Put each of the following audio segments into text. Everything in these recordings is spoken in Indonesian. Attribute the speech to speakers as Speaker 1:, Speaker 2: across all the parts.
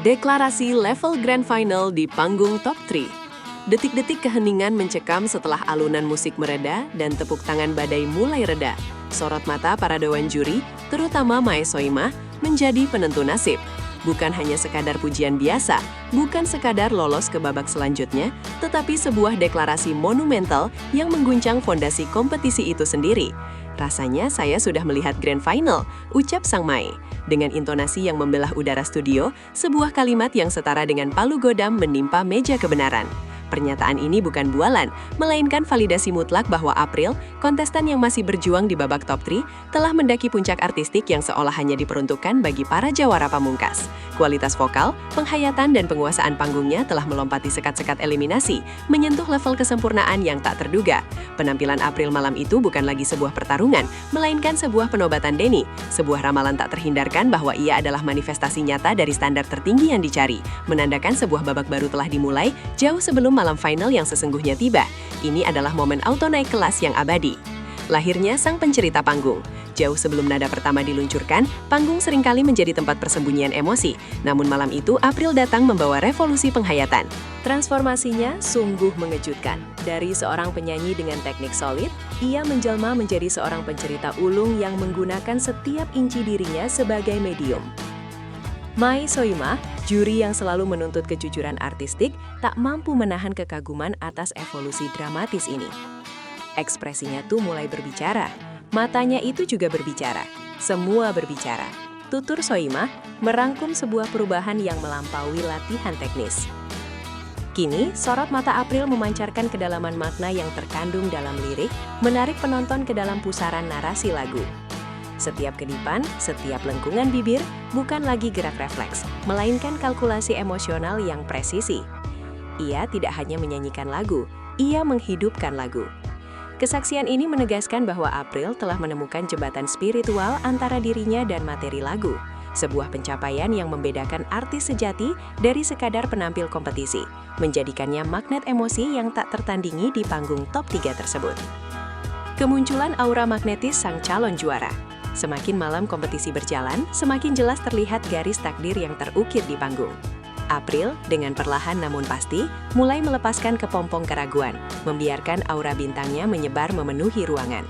Speaker 1: Deklarasi level Grand Final di panggung Top 3. Detik-detik keheningan mencekam setelah alunan musik mereda dan tepuk tangan badai mulai reda. Sorot mata para dewan juri, terutama Mae Soimah, menjadi penentu nasib. Bukan hanya sekadar pujian biasa, bukan sekadar lolos ke babak selanjutnya, tetapi sebuah deklarasi monumental yang mengguncang fondasi kompetisi itu sendiri. Rasanya saya sudah melihat Grand Final, ucap sang Mae. Dengan intonasi yang membelah udara studio, sebuah kalimat yang setara dengan palu godam menimpa meja kebenaran. Pernyataan ini bukan bualan, melainkan validasi mutlak bahwa April, kontestan yang masih berjuang di babak top 3, telah mendaki puncak artistik yang seolah hanya diperuntukkan bagi para jawara pamungkas. Kualitas vokal, penghayatan dan penguasaan panggungnya telah melompati sekat-sekat eliminasi, menyentuh level kesempurnaan yang tak terduga. Penampilan April malam itu bukan lagi sebuah pertarungan, melainkan sebuah penobatan Denny, sebuah ramalan tak terhindarkan bahwa ia adalah manifestasi nyata dari standar tertinggi yang dicari, menandakan sebuah babak baru telah dimulai jauh sebelum malam final yang sesungguhnya tiba. Ini adalah momen auto naik kelas yang abadi. Lahirnya sang pencerita panggung. Jauh sebelum nada pertama diluncurkan, panggung seringkali menjadi tempat persembunyian emosi. Namun malam itu, April datang membawa revolusi penghayatan. Transformasinya sungguh mengejutkan. Dari seorang penyanyi dengan teknik solid, ia menjelma menjadi seorang pencerita ulung yang menggunakan setiap inci dirinya sebagai medium. Mae Soimah, juri yang selalu menuntut kejujuran artistik, tak mampu menahan kekaguman atas evolusi dramatis ini. Ekspresinya tuh mulai berbicara, matanya itu juga berbicara, semua berbicara. Tutur Soimah merangkum sebuah perubahan yang melampaui latihan teknis. Kini, sorot mata April memancarkan kedalaman makna yang terkandung dalam lirik, menarik penonton ke dalam pusaran narasi lagu. Setiap kedipan, setiap lengkungan bibir, bukan lagi gerak refleks, melainkan kalkulasi emosional yang presisi. Ia tidak hanya menyanyikan lagu, ia menghidupkan lagu. Kesaksian ini menegaskan bahwa April telah menemukan jembatan spiritual antara dirinya dan materi lagu. Sebuah pencapaian yang membedakan artis sejati dari sekadar penampil kompetisi, menjadikannya magnet emosi yang tak tertandingi di panggung top 3 tersebut. Kemunculan aura magnetis sang calon juara. Semakin malam kompetisi berjalan, semakin jelas terlihat garis takdir yang terukir di panggung. April, dengan perlahan namun pasti, mulai melepaskan kepompong keraguan, membiarkan aura bintangnya menyebar memenuhi ruangan.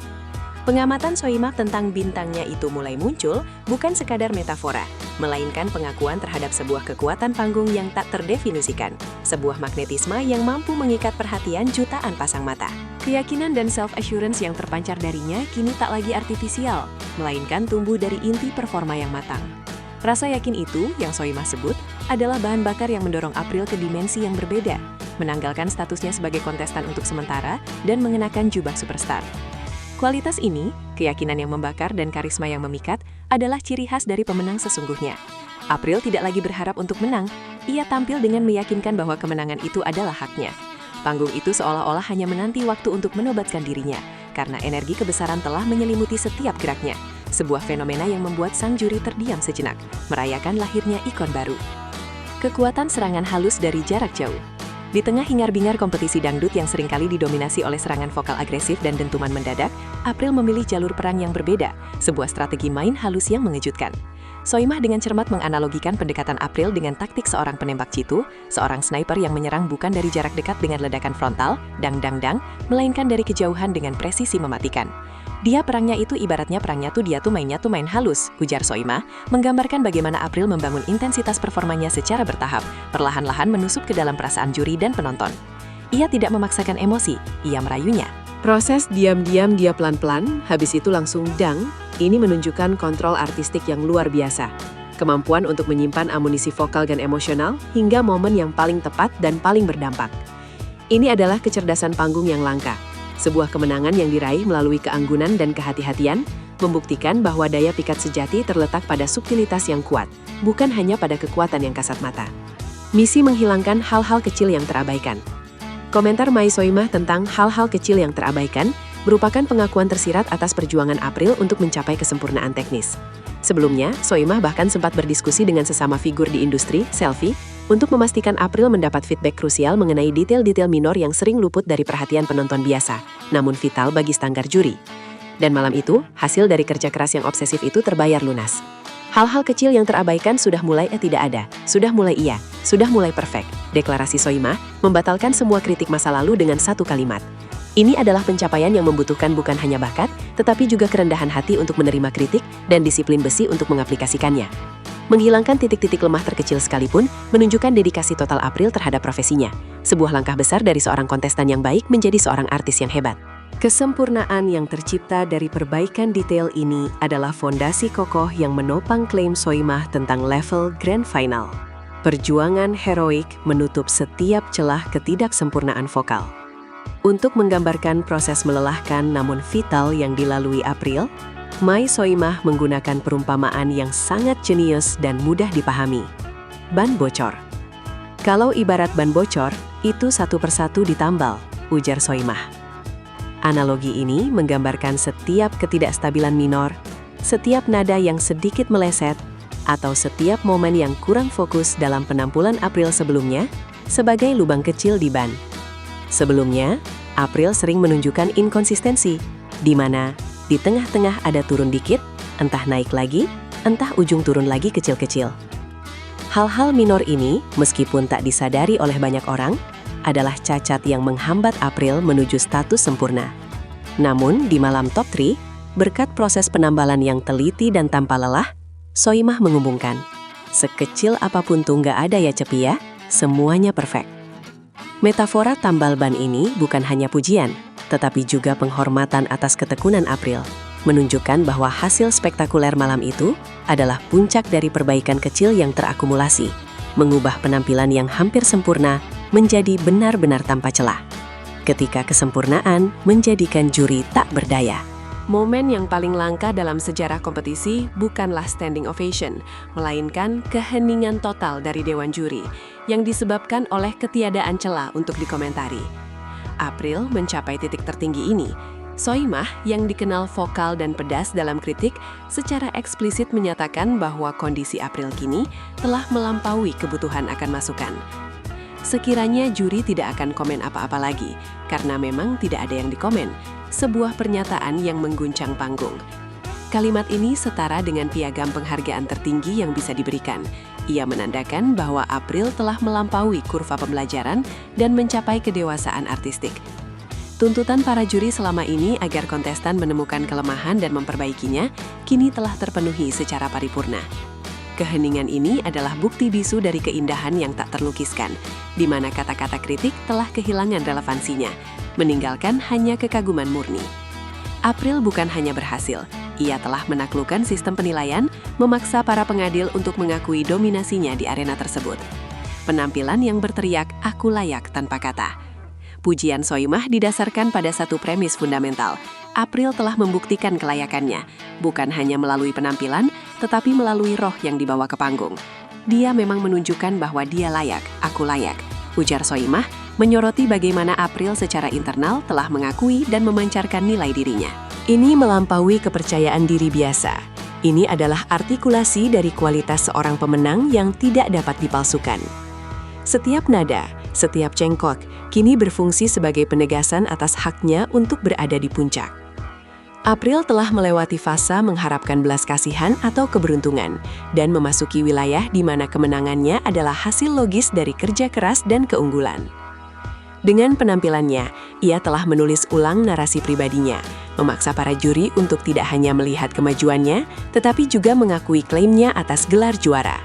Speaker 1: Pengamatan Soimah tentang bintangnya itu mulai muncul, bukan sekadar metafora, melainkan pengakuan terhadap sebuah kekuatan panggung yang tak terdefinisikan, sebuah magnetisme yang mampu mengikat perhatian jutaan pasang mata. Keyakinan dan self-assurance yang terpancar darinya kini tak lagi artifisial, melainkan tumbuh dari inti performa yang matang. Rasa yakin itu, yang Soimah sebut, adalah bahan bakar yang mendorong April ke dimensi yang berbeda, menanggalkan statusnya sebagai kontestan untuk sementara dan mengenakan jubah superstar. Kualitas ini, keyakinan yang membakar dan karisma yang memikat, adalah ciri khas dari pemenang sesungguhnya. April tidak lagi berharap untuk menang, ia tampil dengan meyakinkan bahwa kemenangan itu adalah haknya. Panggung itu seolah-olah hanya menanti waktu untuk menobatkan dirinya, karena energi kebesaran telah menyelimuti setiap geraknya. Sebuah fenomena yang membuat sang juri terdiam sejenak, merayakan lahirnya ikon baru. Kekuatan serangan halus dari jarak jauh. Di tengah hingar-bingar kompetisi dangdut yang seringkali didominasi oleh serangan vokal agresif dan dentuman mendadak, April memilih jalur perang yang berbeda, sebuah strategi main halus yang mengejutkan. Soimah dengan cermat menganalogikan pendekatan April dengan taktik seorang penembak jitu, seorang sniper yang menyerang bukan dari jarak dekat dengan ledakan frontal, dang-dang-dang, melainkan dari kejauhan dengan presisi mematikan. Dia perangnya itu ibaratnya perangnya tuh dia tuh mainnya tuh main halus, ujar Soimah, menggambarkan bagaimana April membangun intensitas performanya secara bertahap, perlahan-lahan menusuk ke dalam perasaan juri dan penonton. Ia tidak memaksakan emosi, ia merayunya. Proses diam-diam dia pelan-pelan, habis itu langsung dang, ini menunjukkan kontrol artistik yang luar biasa. Kemampuan untuk menyimpan amunisi vokal dan emosional hingga momen yang paling tepat dan paling berdampak. Ini adalah kecerdasan panggung yang langka. Sebuah kemenangan yang diraih melalui keanggunan dan kehati-hatian, membuktikan bahwa daya pikat sejati terletak pada subtilitas yang kuat, bukan hanya pada kekuatan yang kasat mata. Misi menghilangkan hal-hal kecil yang terabaikan. Komentar Mae Soimah tentang hal-hal kecil yang terabaikan merupakan pengakuan tersirat atas perjuangan April untuk mencapai kesempurnaan teknis. Sebelumnya, Soimah bahkan sempat berdiskusi dengan sesama figur di industri, Selfie, untuk memastikan April mendapat feedback krusial mengenai detail-detail minor yang sering luput dari perhatian penonton biasa, namun vital bagi standar juri. Dan malam itu, hasil dari kerja keras yang obsesif itu terbayar lunas. Hal-hal kecil yang terabaikan sudah mulai tidak ada, sudah mulai iya, sudah mulai perfect. Deklarasi Soimah membatalkan semua kritik masa lalu dengan satu kalimat. Ini adalah pencapaian yang membutuhkan bukan hanya bakat, tetapi juga kerendahan hati untuk menerima kritik dan disiplin besi untuk mengaplikasikannya. Menghilangkan titik-titik lemah terkecil sekalipun menunjukkan dedikasi total April terhadap profesinya. Sebuah langkah besar dari seorang kontestan yang baik menjadi seorang artis yang hebat. Kesempurnaan yang tercipta dari perbaikan detail ini adalah fondasi kokoh yang menopang klaim Soimah tentang level Grand Final. Perjuangan heroik menutup setiap celah ketidaksempurnaan vokal. Untuk menggambarkan proses melelahkan namun vital yang dilalui April, Mai Soimah menggunakan perumpamaan yang sangat jenius dan mudah dipahami. Ban bocor. Kalau ibarat ban bocor, itu satu persatu ditambal, ujar Soimah. Analogi ini menggambarkan setiap ketidakstabilan minor, setiap nada yang sedikit meleset, atau setiap momen yang kurang fokus dalam penampilan April sebelumnya sebagai lubang kecil di ban. Sebelumnya, April sering menunjukkan inkonsistensi, di mana di tengah-tengah ada turun dikit, entah naik lagi, entah ujung turun lagi kecil-kecil. Hal-hal minor ini, meskipun tak disadari oleh banyak orang, adalah cacat yang menghambat April menuju status sempurna. Namun, di malam top 3, berkat proses penambalan yang teliti dan tanpa lelah, Soimah mengumumkan, sekecil apapun tuh nggak ada ya Cepi ya, semuanya perfect. Metafora tambal ban ini bukan hanya pujian, tetapi juga penghormatan atas ketekunan April, menunjukkan bahwa hasil spektakuler malam itu adalah puncak dari perbaikan kecil yang terakumulasi, mengubah penampilan yang hampir sempurna menjadi benar-benar tanpa celah. Ketika kesempurnaan menjadikan juri tak berdaya. Momen yang paling langka dalam sejarah kompetisi bukanlah standing ovation, melainkan keheningan total dari dewan juri yang disebabkan oleh ketiadaan celah untuk dikomentari. April mencapai titik tertinggi ini. Soimah yang dikenal vokal dan pedas dalam kritik secara eksplisit menyatakan bahwa kondisi April kini telah melampaui kebutuhan akan masukan. Sekiranya juri tidak akan komen apa-apa lagi, karena memang tidak ada yang dikomen, sebuah pernyataan yang mengguncang panggung. Kalimat ini setara dengan piagam penghargaan tertinggi yang bisa diberikan. Ia menandakan bahwa April telah melampaui kurva pembelajaran dan mencapai kedewasaan artistik. Tuntutan para juri selama ini agar kontestan menemukan kelemahan dan memperbaikinya, kini telah terpenuhi secara paripurna. Keheningan ini adalah bukti bisu dari keindahan yang tak terlukiskan, di mana kata-kata kritik telah kehilangan relevansinya, meninggalkan hanya kekaguman murni. April bukan hanya berhasil, ia telah menaklukkan sistem penilaian, memaksa para pengadil untuk mengakui dominasinya di arena tersebut. Penampilan yang berteriak, "Aku layak" tanpa kata. Pujian Soimah didasarkan pada satu premis fundamental. April telah membuktikan kelayakannya, bukan hanya melalui penampilan, tetapi melalui roh yang dibawa ke panggung. Dia memang menunjukkan bahwa dia layak, aku layak, ujar Soimah, menyoroti bagaimana April secara internal telah mengakui dan memancarkan nilai dirinya. Ini melampaui kepercayaan diri biasa. Ini adalah artikulasi dari kualitas seorang pemenang yang tidak dapat dipalsukan. Setiap nada, setiap cengkok, kini berfungsi sebagai penegasan atas haknya untuk berada di puncak. April telah melewati fase mengharapkan belas kasihan atau keberuntungan, dan memasuki wilayah di mana kemenangannya adalah hasil logis dari kerja keras dan keunggulan. Dengan penampilannya, ia telah menulis ulang narasi pribadinya, memaksa para juri untuk tidak hanya melihat kemajuannya, tetapi juga mengakui klaimnya atas gelar juara.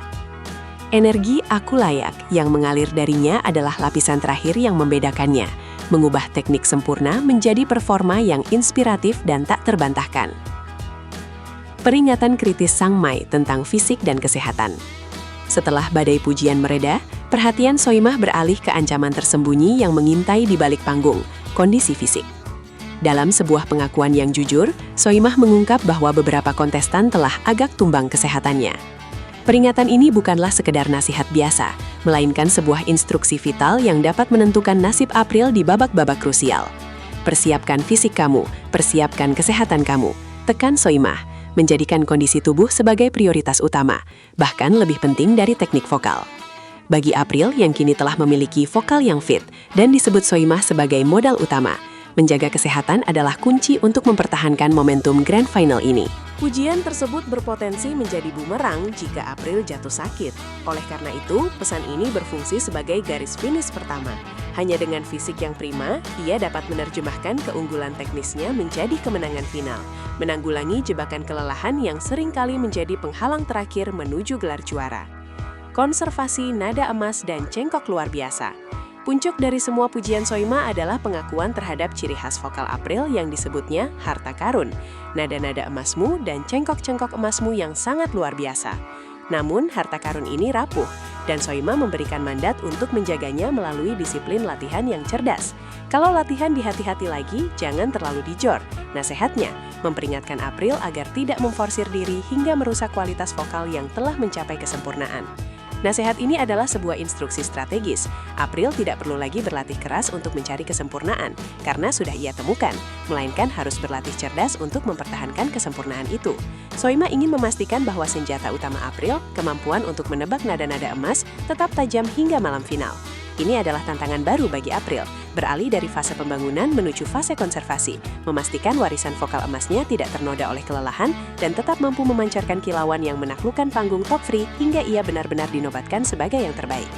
Speaker 1: Energi aku layak yang mengalir darinya adalah lapisan terakhir yang membedakannya, mengubah teknik sempurna menjadi performa yang inspiratif dan tak terbantahkan. Peringatan kritis Sang Mai tentang fisik dan kesehatan. Setelah badai pujian mereda, perhatian Soimah beralih ke ancaman tersembunyi yang mengintai di balik panggung, kondisi fisik. Dalam sebuah pengakuan yang jujur, Soimah mengungkap bahwa beberapa kontestan telah agak tumbang kesehatannya. Peringatan ini bukanlah sekedar nasihat biasa, melainkan sebuah instruksi vital yang dapat menentukan nasib April di babak-babak krusial. Persiapkan fisik kamu, persiapkan kesehatan kamu, tekan Soimah, menjadikan kondisi tubuh sebagai prioritas utama, bahkan lebih penting dari teknik vokal. Bagi April yang kini telah memiliki vokal yang fit dan disebut Soimah sebagai modal utama, Menjaga kesehatan adalah kunci untuk mempertahankan momentum Grand Final ini. Pujian tersebut berpotensi menjadi bumerang jika April jatuh sakit. Oleh karena itu, pesan ini berfungsi sebagai garis finish pertama. Hanya dengan fisik yang prima, ia dapat menerjemahkan keunggulan teknisnya menjadi kemenangan final, menanggulangi jebakan kelelahan yang seringkali menjadi penghalang terakhir menuju gelar juara. Konservasi nada emas dan cengkok luar biasa. Puncak dari semua pujian Soima adalah pengakuan terhadap ciri khas vokal April yang disebutnya harta karun, nada-nada emasmu dan cengkok-cengkok emasmu yang sangat luar biasa. Namun, harta karun ini rapuh, dan Soima memberikan mandat untuk menjaganya melalui disiplin latihan yang cerdas. Kalau latihan dihati-hati lagi, jangan terlalu dijor. Nasehatnya, memperingatkan April agar tidak memforsir diri hingga merusak kualitas vokal yang telah mencapai kesempurnaan. Nasihat ini adalah sebuah instruksi strategis. April tidak perlu lagi berlatih keras untuk mencari kesempurnaan, karena sudah ia temukan, melainkan harus berlatih cerdas untuk mempertahankan kesempurnaan itu. Soima ingin memastikan bahwa senjata utama April, kemampuan untuk menebak nada-nada emas, tetap tajam hingga malam final. Ini adalah tantangan baru bagi April, beralih dari fase pembangunan menuju fase konservasi, memastikan warisan vokal emasnya tidak ternoda oleh kelelahan dan tetap mampu memancarkan kilauan yang menaklukkan panggung Top 3 hingga ia benar-benar dinobatkan sebagai yang terbaik.